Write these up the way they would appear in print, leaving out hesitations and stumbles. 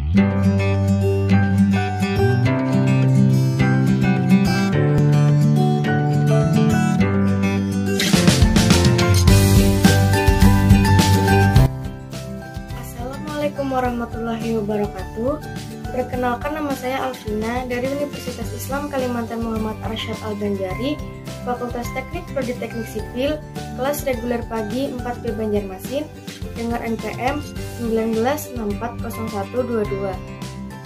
Assalamualaikum warahmatullahi wabarakatuh. Perkenalkan, nama saya Alvina dari Universitas Islam Kalimantan Muhammad Arsyad Al-Banjari, Fakultas Teknik Prodi Teknik Sipil, kelas reguler pagi 4B Banjarmasin, dengan NPM 19640122.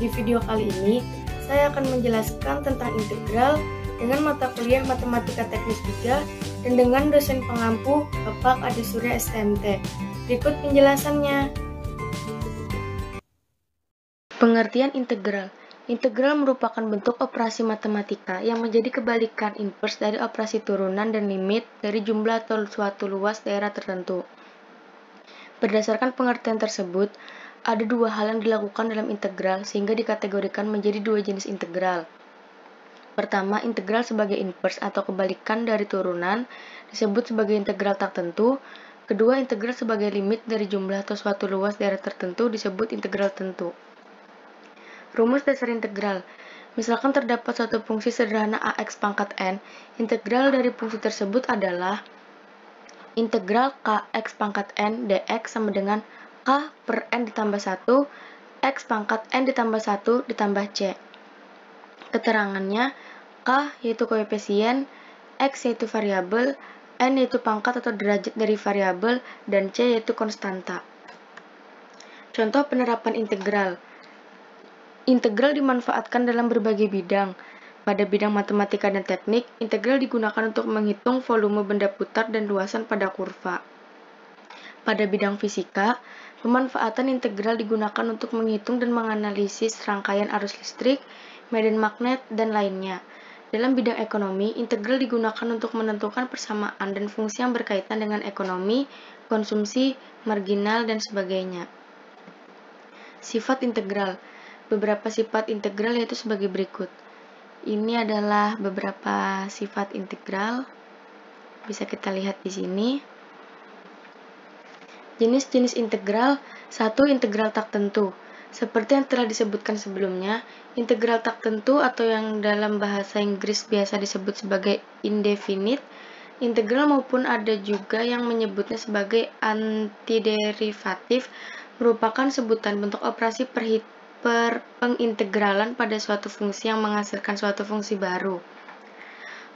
Di video kali ini, saya akan menjelaskan tentang integral dengan mata kuliah Matematika Teknik 3 dan dengan dosen pengampu Bapak Adi Surya STMT. Berikut penjelasannya. Pengertian integral. Integral merupakan bentuk operasi matematika yang menjadi kebalikan inverse dari operasi turunan dan limit dari jumlah atau suatu luas daerah tertentu. Berdasarkan pengertian tersebut, ada dua hal yang dilakukan dalam integral sehingga dikategorikan menjadi dua jenis integral. Pertama, integral sebagai inverse atau kebalikan dari turunan disebut sebagai integral tak tentu. Kedua, integral sebagai limit dari jumlah atau suatu luas daerah tertentu disebut integral tentu. Rumus dasar integral. Misalkan terdapat suatu fungsi sederhana ax pangkat n, integral dari fungsi tersebut adalah integral kx pangkat n dx sama dengan k per n ditambah 1, x pangkat n ditambah 1 ditambah c. Keterangannya, k yaitu koefisien, x yaitu variabel, n yaitu pangkat atau derajat dari variabel, dan c yaitu konstanta. Contoh penerapan integral. Integral dimanfaatkan dalam berbagai bidang. Pada bidang matematika dan teknik, integral digunakan untuk menghitung volume benda putar dan luasan pada kurva. Pada bidang fisika, pemanfaatan integral digunakan untuk menghitung dan menganalisis rangkaian arus listrik, medan magnet, dan lainnya. Dalam bidang ekonomi, integral digunakan untuk menentukan persamaan dan fungsi yang berkaitan dengan ekonomi, konsumsi, marginal, dan sebagainya. Sifat integral. Beberapa sifat integral yaitu sebagai berikut. Ini adalah beberapa sifat integral. Bisa kita lihat di sini. Jenis-jenis integral. 1. Integral tak tentu. Seperti yang telah disebutkan sebelumnya, integral tak tentu atau yang dalam bahasa Inggris biasa disebut sebagai indefinite, integral maupun ada juga yang menyebutnya sebagai antiderivatif, merupakan sebutan bentuk operasi pengintegralan pada suatu fungsi yang menghasilkan suatu fungsi baru.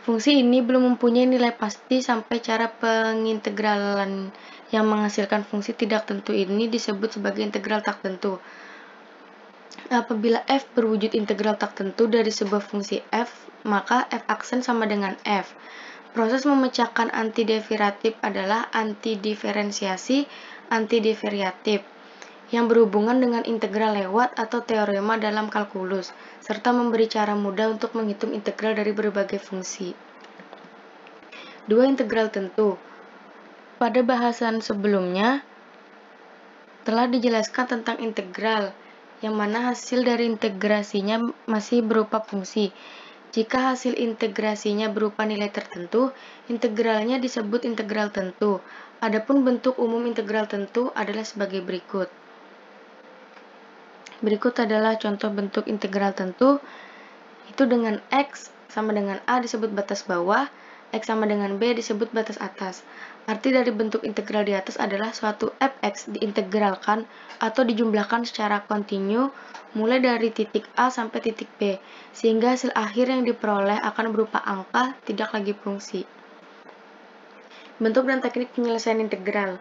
Fungsi ini belum mempunyai nilai pasti sampai cara pengintegralan yang menghasilkan fungsi tidak tentu ini disebut sebagai integral tak tentu. Apabila f berwujud integral tak tentu dari sebuah fungsi f, maka f aksen sama dengan f. Proses memecahkan antiderivatif adalah antidiferensiasi antidivariatif yang berhubungan dengan integral lewat atau teorema dalam kalkulus, serta memberi cara mudah untuk menghitung integral dari berbagai fungsi. 2. Integral tentu. Pada bahasan sebelumnya, telah dijelaskan tentang integral, yang mana hasil dari integrasinya masih berupa fungsi. Jika hasil integrasinya berupa nilai tertentu, integralnya disebut integral tentu. Adapun bentuk umum integral tentu adalah sebagai berikut. Berikut adalah contoh bentuk integral tentu, itu dengan x sama dengan a disebut batas bawah, x sama dengan b disebut batas atas. Arti dari bentuk integral di atas adalah suatu fx diintegralkan atau dijumlahkan secara kontinu mulai dari titik a sampai titik b, sehingga hasil akhir yang diperoleh akan berupa angka, tidak lagi fungsi. Bentuk dan teknik penyelesaian integral.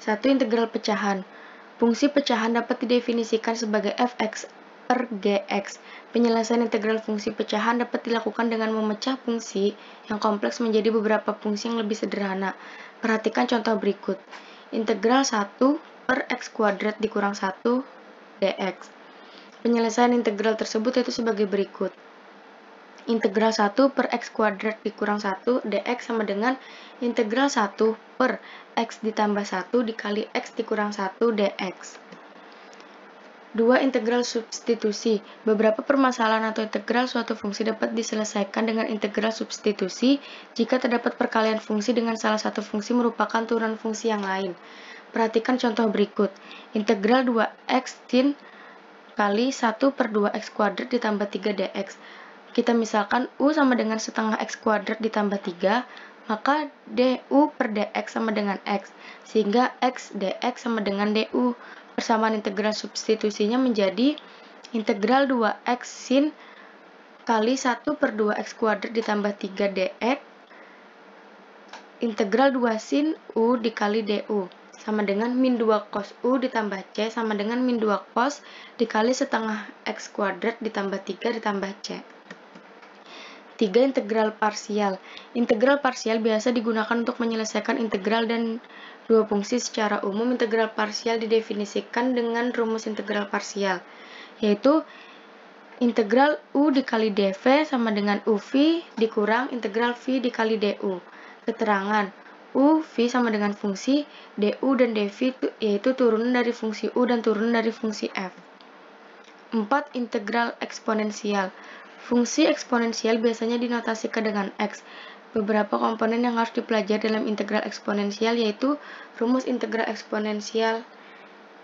1. Integral pecahan. Fungsi pecahan dapat didefinisikan sebagai fx per gx. Penyelesaian integral fungsi pecahan dapat dilakukan dengan memecah fungsi yang kompleks menjadi beberapa fungsi yang lebih sederhana. Perhatikan contoh berikut. Integral 1 per x kuadrat dikurang 1 dx. Penyelesaian integral tersebut yaitu sebagai berikut. Integral 1 per x kuadrat dikurang 1 dx sama dengan integral 1 per x ditambah 1 dikali x dikurang 1 dx. 2. Integral substitusi. Beberapa permasalahan atau integral suatu fungsi dapat diselesaikan dengan integral substitusi jika terdapat perkalian fungsi dengan salah satu fungsi merupakan turunan fungsi yang lain. Perhatikan contoh berikut. Integral 2x sin kali 1/2 x kuadrat ditambah 3 dx. Kita misalkan U sama dengan setengah x kuadrat ditambah 3, maka du per dx sama dengan x, sehingga x dx sama dengan du. Persamaan integral substitusinya menjadi integral 2x sin kali 1/2 x kuadrat ditambah 3 dx, integral 2 sin U dikali du, sama dengan min 2 cos U ditambah C sama dengan min 2 cos dikali setengah x kuadrat ditambah 3 ditambah C. 3. Integral parsial. Integral parsial biasa digunakan untuk menyelesaikan integral dan dua fungsi secara umum. Integral parsial didefinisikan dengan rumus integral parsial, yaitu integral U dikali dv sama dengan UV dikurang integral V dikali du. Keterangan U, V sama dengan fungsi, du dan dv yaitu turunan dari fungsi U dan turunan dari fungsi F. 4. Integral eksponensial. Fungsi eksponensial biasanya dinotasikan dengan X. Beberapa komponen yang harus dipelajari dalam integral eksponensial yaitu rumus integral eksponensial.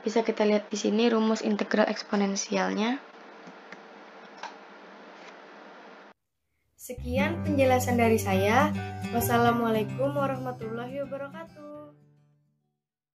Bisa kita lihat di sini rumus integral eksponensialnya. Sekian penjelasan dari saya. Wassalamualaikum warahmatullahi wabarakatuh.